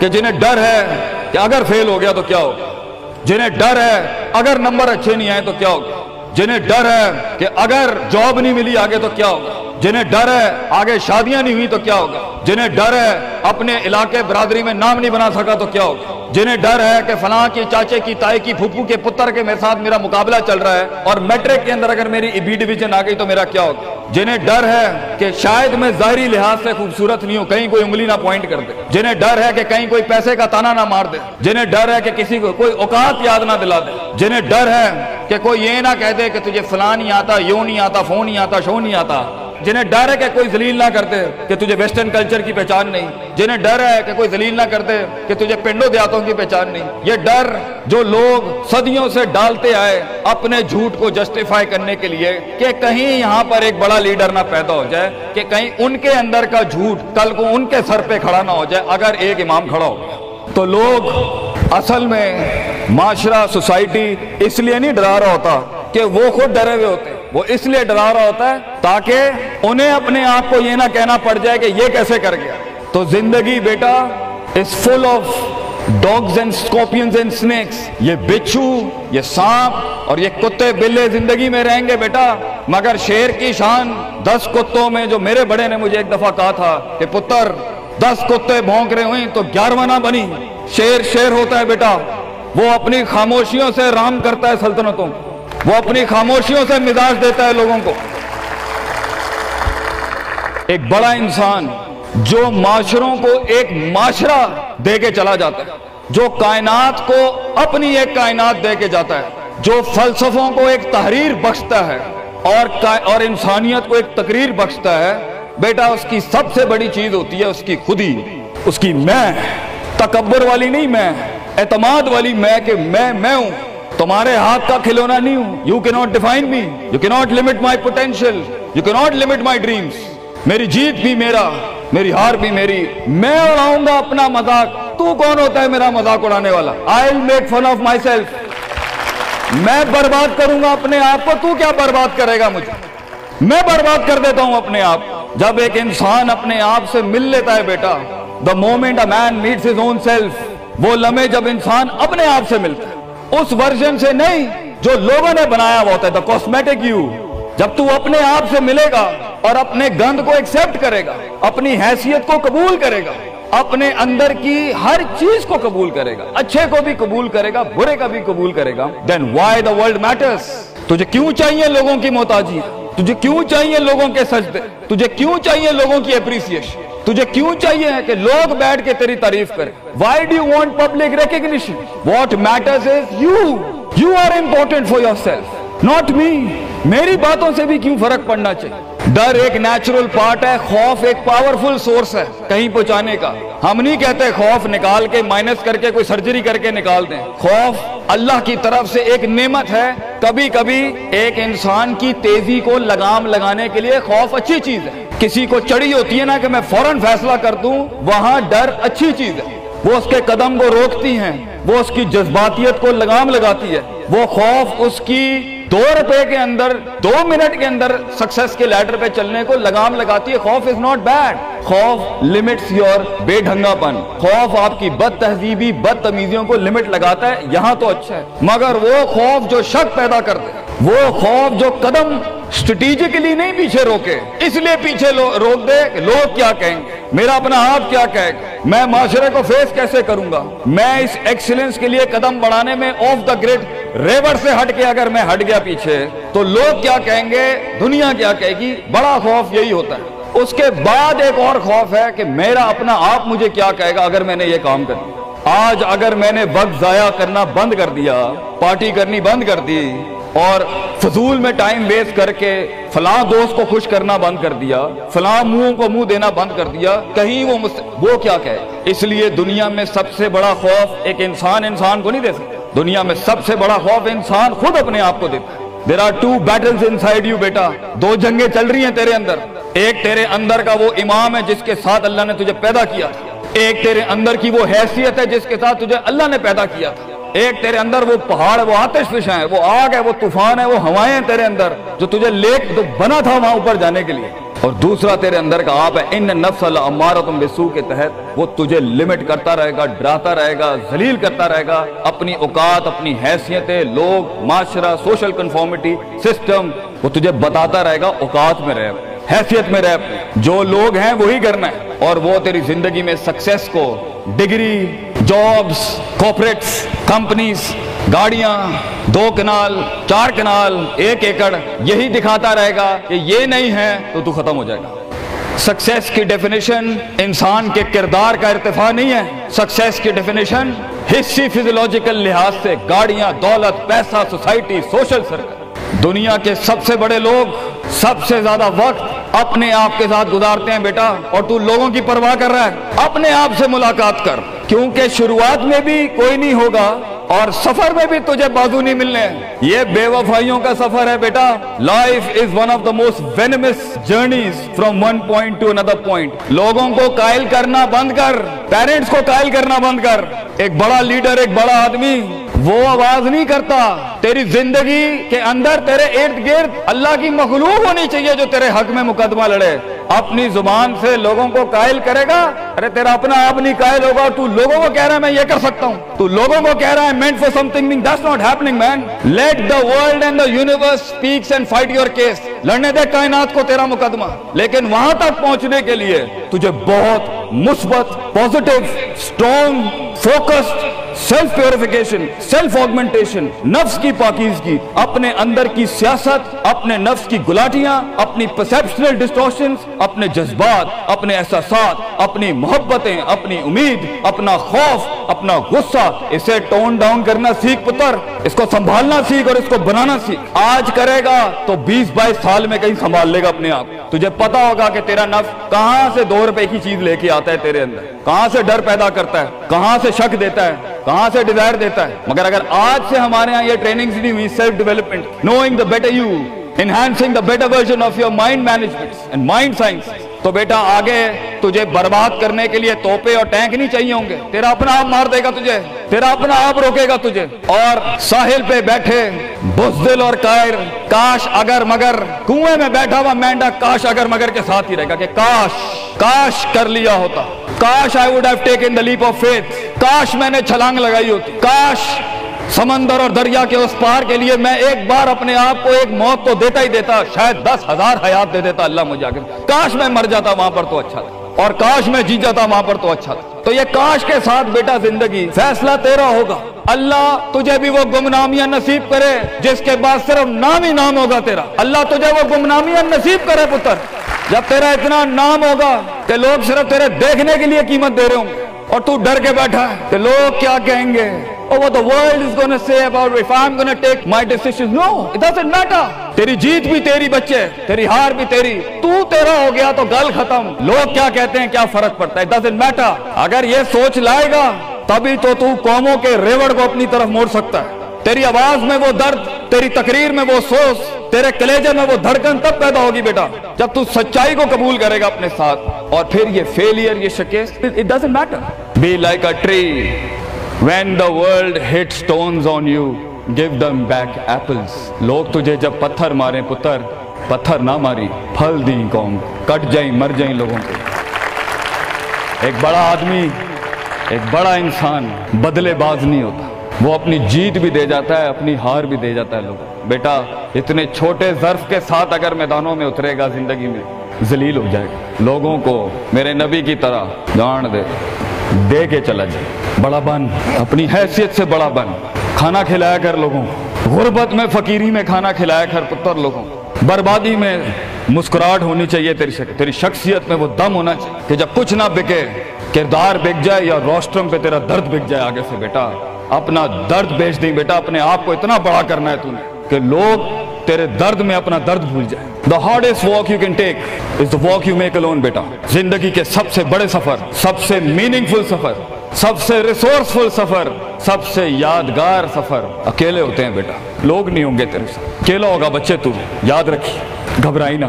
کہ جنہیں ڈر ہے کہ اگر فیل ہو گیا تو کیا ہوگا، جنہیں ڈر ہے اگر نمبر اچھے نہیں آئے تو کیا ہوگا، جنہیں ڈر ہے کہ اگر جاب نہیں ملی آگے تو کیا ہوگا، جنہیں ڈر ہے آگے شادیاں نہیں ہوئی تو کیا ہوگا، جنہیں ڈر ہے اپنے علاقے برادری میں نام نہیں بنا سکا تو کیا ہوگا، جنہیں ڈر ہے کہ فلاں کی چاچے کی تائی کی پھپھو کے پتر کے میرے ساتھ میرا مقابلہ چل رہا ہے اور میٹرک کے اندر اگر میری بی ڈویژن آ گئی تو میرا کیا ہوگا، جنہیں ڈر ہے کہ شاید میں ظاہری لحاظ سے خوبصورت نہیں ہوں، کہیں کوئی انگلی نہ پوائنٹ کر دے، جنہیں ڈر ہے کہ کہیں کوئی پیسے کا تانا نہ مار دے، جنہیں ڈر ہے کہ کسی کو کوئی اوقات یاد نہ دلا دے، جنہیں ڈر ہے کہ کوئی یہ نہ کہہ دے کہ تجھے فلاں نہیں آتا، یوں نہیں آتا، فون نہیں آتا، شو نہیں آتا، جنہیں ڈر ہے کہ کوئی ذلیل نہ کرتے کہ تجھے ویسٹرن کلچر کی پہچان نہیں، جنہیں ڈر ہے کہ کوئی ذلیل نہ کرتے کہ تجھے پنڈوں دیہاتوں کی پہچان نہیں، یہ ڈر جو لوگ صدیوں سے ڈالتے آئے اپنے جھوٹ کو جسٹیفائی کرنے کے لیے کہ کہیں یہاں پر ایک بڑا لیڈر نہ پیدا ہو جائے، کہ کہیں ان کے اندر کا جھوٹ کل کو ان کے سر پہ کھڑا نہ ہو جائے اگر ایک امام کھڑا ہو گیا، تو لوگ اصل میں معاشرہ سوسائٹی اس لیے نہیں ڈرا رہا ہوتا کہ وہ خود ڈرے ہوئے ہوتے، وہ اس لیے ڈرا رہا ہوتا ہے تاکہ انہیں اپنے آپ کو یہ نہ کہنا پڑ جائے کہ یہ کیسے کر گیا۔ تو زندگی بیٹا is full of dogs and scorpions and snakes، یہ بچھو، یہ سانپ اور یہ کتے بلے زندگی میں رہیں گے بیٹا، مگر شیر کی شان 10 کتوں میں، جو میرے بڑے نے مجھے ایک دفعہ کہا تھا کہ پتر 10 کتے بھونک رہے ہوئیں تو 11واں نہ بنی، شیر ہوتا ہے بیٹا، وہ اپنی خاموشیوں سے رام کرتا ہے سلطنتوں، وہ اپنی خاموشیوں سے مزاج دیتا ہے لوگوں کو۔ ایک بڑا انسان جو معاشروں کو ایک معاشرہ دے کے چلا جاتا ہے، جو کائنات کو اپنی ایک کائنات دے کے جاتا ہے، جو فلسفوں کو ایک تحریر بخشتا ہے اور انسانیت کو ایک تقریر بخشتا ہے، بیٹا اس کی سب سے بڑی چیز ہوتی ہے اس کی خودی، اس کی میں، تکبر والی نہیں میں، اعتماد والی میں کہ میں ہوں، تمہارے ہاتھ کا کھلونا نہیں ہوں۔ You cannot define me, you cannot limit my potential, you cannot limit my dreams۔ میری جیت بھی میرا، میری ہار بھی میری، میں اڑاؤں گا اپنا مذاق، تو کون ہوتا ہے میرا مذاق اڑانے والا؟ I'll make fun of myself، میں برباد کروں گا اپنے آپ کو، تو کیا برباد کرے گا مجھے؟ میں برباد کر دیتا ہوں اپنے آپ۔ جب ایک انسان اپنے آپ سے مل لیتا ہے بیٹا، the moment a man meets his own self، وہ لمحے جب انسان اپنے آپ سے ملتا ہے، اس ورژن سے نہیں جو لوگوں نے بنایا ہوا ہوتا ہے، the cosmetic you، جب تو اپنے آپ سے ملے گا اور اپنے گند کو ایکسپٹ کرے گا، اپنی حیثیت کو قبول کرے گا، اپنے اندر کی ہر چیز کو قبول کرے گا، اچھے کو بھی قبول کرے گا، برے کا بھی قبول کرے گا، then why the world matters۔ تجھے کیوں چاہیے لوگوں کی محتاجی، تجھے کیوں چاہیے لوگوں کے سجدے، تجھے کیوں چاہیے لوگوں کی اپریسیشن، تجھے کیوں چاہیے کہ لوگ بیٹھ کے تیری تعریف کریں؟ Why do you want public recognition؟ What matters is you are important for yourself، not me۔ میری باتوں سے بھی کیوں فرق پڑنا چاہیے؟ ڈر ایک نیچرل پارٹ ہے، خوف ایک پاورفل سورس ہے کہیں پہنچانے کا۔ ہم نہیں کہتے خوف نکال کے مائنس کر کے کوئی سرجری کر کے نکال دیں، خوف اللہ کی طرف سے ایک نعمت ہے۔ کبھی کبھی ایک انسان کی تیزی کو لگام لگانے کے لیے خوف اچھی چیز ہے۔ کسی کو چڑھی ہوتی ہے نا کہ میں فوراً فیصلہ کر دوں، وہاں ڈر اچھی چیز ہے، وہ اس کے قدم کو روکتی ہیں، وہ اس کی جذباتیت کو لگام لگاتی ہے۔ وہ خوف اس کی 2 روپے کے اندر 2 منٹ کے اندر سکسس کے لیڈر پہ چلنے کو لگام لگاتی ہے۔ خوف از ناٹ بیڈ، خوف لمٹس یور بے ڈھنگا پن، خوف آپ کی بد تہذیبی بد تمیزیوں کو لمٹ لگاتا ہے، یہاں تو اچھا ہے۔ مگر وہ خوف جو شک پیدا کرتے، وہ خوف جو قدم اسٹریٹجکلی نہیں پیچھے روکے، اس لیے پیچھے روک دے کہ لوگ کیا کہیں گے، میرا اپنا آپ کیا کہے گا، میں معاشرے کو فیس کیسے کروں گا، میں اس ایکسیلنس کے لیے قدم بڑھانے میں آف دا گریڈ ریور سے ہٹ کے اگر میں ہٹ گیا پیچھے تو لوگ کیا کہیں گے، دنیا کیا کہے گی۔ بڑا خوف یہی ہوتا ہے۔ اس کے بعد ایک اور خوف ہے کہ میرا اپنا آپ مجھے کیا کہے گا اگر میں نے یہ کام کر دیا۔ آج اگر میں نے وقت ضائع کرنا بند کر دیا، پارٹی کرنی بند کر دی اور فضول میں ٹائم ویسٹ کر کے فلاں دوست کو خوش کرنا بند کر دیا، فلاں منہ کو منہ دینا بند کر دیا، کہیں وہ کیا کہے۔ اس لیے دنیا میں سب سے بڑا خوف ایک انسان کو نہیں دے سکتا، دنیا میں سب سے بڑا خوف انسان خود اپنے آپ کو دیتا ہے۔ There are 2 battles inside you بیٹا، 2 جنگیں چل رہی ہیں تیرے اندر۔ ایک تیرے اندر کا وہ امام ہے جس کے ساتھ اللہ نے تجھے پیدا کیا تھا، ایک تیرے اندر کی وہ حیثیت ہے جس کے ساتھ تجھے اللہ نے پیدا کیا تھا، ایک تیرے اندر وہ پہاڑ، وہ آتش فشاں ہے، وہ آگ ہے، وہ طوفان ہے، وہ ہوائیں ہیں تیرے اندر جو تجھے تو بنا تھا وہاں اوپر جانے کے لیے۔ اور دوسرا تیرے اندر کا آپ ہے ان نفس لامارۃ بالسوء کے تحت وہ تجھے لمٹ کرتا رہے گا، ڈراتا رہے گا، ذلیل کرتا رہے گا، اپنی اوقات، اپنی حیثیتیں، لوگ، معاشرہ، سوشل کنفارمیٹی، سسٹم، وہ تجھے بتاتا رہے گا اوقات میں رہ، حیثیت میں رہ، جو لوگ ہیں وہی کرنا ہے، اور وہ تیری زندگی میں سکسیس کو، ڈگری، جابز، کارپوریٹس، کمپنیز، گاڑیاں، 2 کنال، 4 کنال، 1 ایکڑ، یہی دکھاتا رہے گا کہ یہ نہیں ہے تو ختم ہو جائے گا۔ سکسیس کی ڈیفینیشن انسان کے کردار کا ارتفاع نہیں ہے، سکسیس کی ڈیفینیشن حصی فزیولوجیکل لحاظ سے گاڑیاں، دولت، پیسہ، سوسائٹی، سوشل سرکل۔ دنیا کے سب سے بڑے لوگ سب سے زیادہ وقت اپنے آپ کے ساتھ گزارتے ہیں بیٹا، اور تو لوگوں کی پرواہ کر رہا ہے؟ اپنے آپ سے ملاقات کر، کیونکہ شروعات میں بھی کوئی نہیں ہوگا اور سفر میں بھی تجھے بازو نہیں ملنے ہیں۔ یہ بے وفائیوں کا سفر ہے بیٹا۔ Life is one of the most venomous journeys from one point to another point. لوگوں کو قائل کرنا بند کر، پیرنٹس کو قائل کرنا بند کر۔ ایک بڑا لیڈر، ایک بڑا آدمی وہ آواز نہیں کرتا، تیری زندگی کے اندر تیرے ارد گرد اللہ کی مخلوق ہونی چاہیے جو تیرے حق میں مقدمہ لڑے۔ اپنی زبان سے لوگوں کو قائل کرے گا، ارے تیرا اپنا آپ نہیں قائل ہوگا۔ تو لوگوں کو کہہ رہا ہے میں یہ کر سکتا ہوں، تو لوگوں کو کہہ رہا ہے meant for something, that's not happening man. Let the world and the universe speaks and fight your case. لڑنے دے کائنات کو تیرا مقدمہ، لیکن وہاں تک پہنچنے کے لیے تجھے بہت مثبت، positive, strong, focused, self purification, self augmentation, نفس کی پاکیزگی، اپنے اندر کی سیاست، اپنے نفس کی گلاٹیاں، اپنی پرسیپشنل ڈسٹورشنز، اپنے جذبات، اپنے احساسات، اپنی محبتیں، اپنی امید، اپنا خوف، اپنا غصہ، اسے ٹون ڈاؤن کرنا سیکھ پتر، اس کو سنبھالنا سیکھ اور اس کو بنانا سیکھ۔ آج کرے گا تو 20-22 سال میں کہیں سنبھال لے گا اپنے آپ۔ تجھے پتا ہوگا کہ تیرا نفس کہاں سے 2 روپے کی چیز لے کے آتا ہے تیرے اندر، کہاں سے ڈر پیدا کرتا ہے، کہاں سے شک دیتا ہے، کہاں سے ڈیزائر دیتا ہے۔ مگر اگر آج سے ہمارے ہاں یہ ٹریننگز نہیں ہوئی، self development, knowing the better you, enhancing the better version of your mind management and mind science, تو بیٹا آگے تجھے برباد کرنے کے لیے توپے اور ٹینک نہیں چاہیے ہوں گے، تیرا اپنا آپ مار دے گا تجھے، تیرا اپنا آپ روکے گا تجھے۔ اور ساحل پہ بیٹھے بزدل اور قائر، کاش اگر مگر، کنویں میں بیٹھا ہوا مینڈا کاش اگر مگر کے ساتھ ہی رہے گا کہ کاش کر لیا ہوتا، کاش I would have taken the leap of faith، کاش میں نے چھلانگ لگائی ہوتی، کاش سمندر اور دریا کے اس پار کے لیے میں ایک بار اپنے آپ کو ایک موت تو دیتا ہی دیتا، شاید 10,000 حیات دے دیتا اللہ مجھے آگے، کاش میں مر جاتا وہاں پر تو اچھا تھا، اور کاش میں جی جاتا وہاں پر تو اچھا تھا۔ تو یہ کاش کے ساتھ بیٹا زندگی، فیصلہ تیرا ہوگا۔ اللہ تجھے بھی وہ گمنامیاں نصیب کرے جس کے بعد صرف نام ہی نام ہوگا تیرا۔ اللہ تجھے وہ گمنامیاں نصیب کرے پتر جب تیرا اتنا نام ہوگا کہ لوگ صرف تیرے دیکھنے کے لیے قیمت دے رہے ہوں گے، اور تو ڈر کے بیٹھا ہے کہ لوگ کیا کہیں گے، or what the world is going to say about if I'm going to take my decisions. No, it doesn't matter. تیری جیت بھی تیری بچے، تیری ہار بھی تیری، تو تیرا ہو گیا تو گل ختم، لوگ کیا کہتے ہیں کیا فرق پڑتا ہے، it doesn't matter۔ اگر یہ سوچ لائے گا تبھی تو قوموں کے ریوڑ کو اپنی طرف موڑ سکتا ہے۔ تیری آواز میں وہ درد، تیری تقریر میں وہ سوز، تیرے کلیجے میں وہ دھڑکن تب پیدا ہوگی بیٹا جب تو سچائی کو قبول کرے گا اپنے ساتھ، اور پھر یہ فیلئر، یہ شکست، it doesn't matter۔ Be like a tree when the world hits stones on you, give them back apples۔ لوگ تجھے جب پتھر ماریں پتر، پتھر نہ ماری، پھل دیں قوم، کٹ جائیں مر جائیں لوگوں کے۔ ایک بڑا آدمی، ایک بڑا انسان بدلے باز نہیں ہوتا، وہ اپنی جیت بھی دے جاتا ہے، اپنی ہار بھی دے جاتا ہے لوگوں۔ بیٹا اتنے چھوٹے ظرف کے ساتھ اگر میدانوں میں اترے گا زندگی میں، ذلیل ہو جائے گا۔ لوگوں کو میرے نبی کی طرح جان دے کے چلا جائے، بڑا بن، اپنی حیثیت سے بڑا بن، کھانا کھلایا کر لوگوں، غربت میں فقیری میں کھانا کھلایا کر پتر لوگوں، بربادی میں مسکراہٹ ہونی چاہیے تیری شخصیت میں وہ دم ہونا چاہیے کہ جب کچھ نہ بکے، کردار بک جائے یا روسٹرم پہ تیرا درد بک جائے آگے سے بیٹا، اپنا درد بیچ دیں بیٹا، اپنے آپ کو اتنا بڑا کرنا ہے تو نے کہ لوگ تیرے درد میں اپنا درد بھول جائیں۔ The hardest walk you can take is the walk you make alone بیٹا۔ زندگی کے سب سے بڑے سفر، سب سے میننگ فل سفر، سب سے ریسورسفل سفر، سب سے یادگار سفر اکیلے ہوتے ہیں بیٹا، لوگ نہیں ہوں گے تیرے ساتھ، اکیلا ہوگا بچے تو، یاد رکھی، گھبرائی نہ۔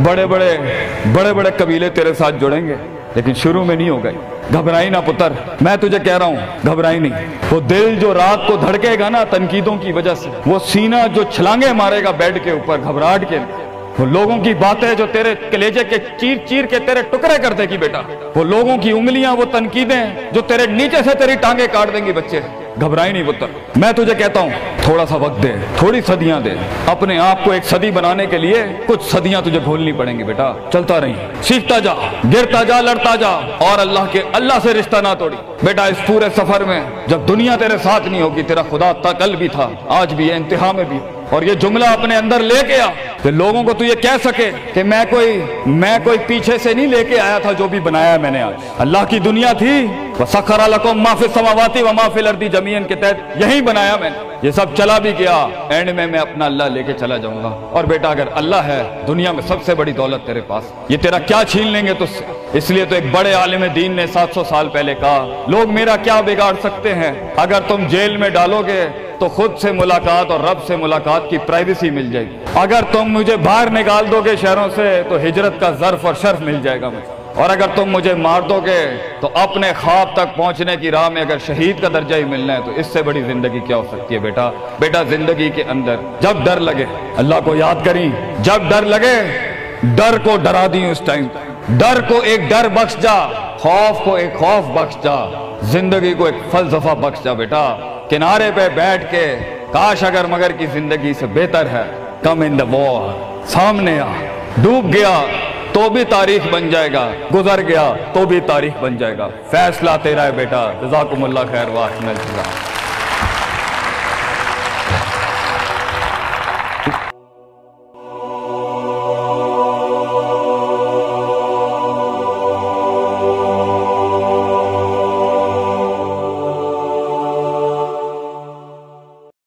بڑے بڑے قبیلے تیرے ساتھ جڑیں گے لیکن شروع میں نہیں ہو گئے، گھبرائی نہ پتر، میں تجھے کہہ رہا ہوں گھبرائی نہیں۔ وہ دل جو رات کو دھڑکے گا نا تنقیدوں کی وجہ سے، وہ سینہ جو چھلانگے مارے گا بیڈ کے اوپر گھبراہٹ کے، وہ لوگوں کی باتیں جو تیرے کلیجے کے چیر چیر کے تیرے ٹکڑے کر دے گی بیٹا، وہ لوگوں کی انگلیاں، وہ تنقیدیں جو تیرے نیچے سے تیری ٹانگیں کاٹ دیں گی بچے، گھبرائی نہیں پتر۔ میں تجھے کہتا ہوں تھوڑا سا وقت دے، تھوڑی صدیاں دے، اپنے آپ کو ایک صدی بنانے کے لیے کچھ صدیاں تجھے گھولنی پڑیں گی بیٹا۔ چلتا رہی، سیکھتا جا، گرتا جا، لڑتا جا، اور اللہ سے رشتہ نہ توڑی بیٹا۔ اس پورے سفر میں جب دنیا تیرے ساتھ نہیں ہوگی، تیرا خدا کل بھی تھا، آج بھی ہے، انتہا میں بھی، اور یہ جملہ اپنے اندر لے کے آ کہ لوگوں کو تو یہ کہہ سکے کہ میں کوئی پیچھے سے نہیں لے کے آیا تھا، جو بھی بنایا میں نے آج اللہ کی دنیا تھی، وَسَخَّرَ لَكُم مَّا فِي السَّمَاوَاتِ وَمَا فِي الْأَرْضِ جَمِيعًا کے تحت یہی بنایا میں نے، یہ سب چلا بھی گیا، اینڈ میں اپنا اللہ لے کے چلا جاؤں گا۔ اور بیٹا اگر اللہ ہے دنیا میں سب سے بڑی دولت تیرے پاس، یہ تیرا کیا چھین لیں گے تجھ سے؟ اس لیے تو ایک بڑے عالم دین نے 700 سال پہلے کہا، لوگ میرا کیا بگاڑ سکتے ہیں؟ اگر تم جیل میں ڈالو گے تو خود سے ملاقات اور رب سے ملاقات کی پرائیویسی مل جائے گی، اگر تم مجھے باہر نکال دو گے شہروں سے تو ہجرت کا ظرف اور شرف مل جائے گا مجھے، اور اگر تم مجھے مار دو گے تو اپنے خواب تک پہنچنے کی راہ میں اگر شہید کا درجہ ہی ملنا ہے تو اس سے بڑی زندگی کیا ہو سکتی ہے بیٹا؟ بیٹا زندگی کے اندر جب ڈر لگے اللہ کو یاد کریں، جب ڈر لگے ڈر کو ڈرا دیں، اس ٹائم ڈر کو ایک ڈر بخش جا، خوف کو ایک خوف بخش جا، زندگی کو ایک فلسفہ بخش جا بیٹا۔ کنارے پہ بیٹھ کے کاش اگر مگر کی زندگی سے بہتر ہے، کم ان دا وار، سامنے آ، ڈوب گیا تو بھی تاریخ بن جائے گا، گزر گیا تو بھی تاریخ بن جائے گا، فیصلہ تیرا ہے بیٹا۔ جزاکم اللہ خیر، واحسن الجزا۔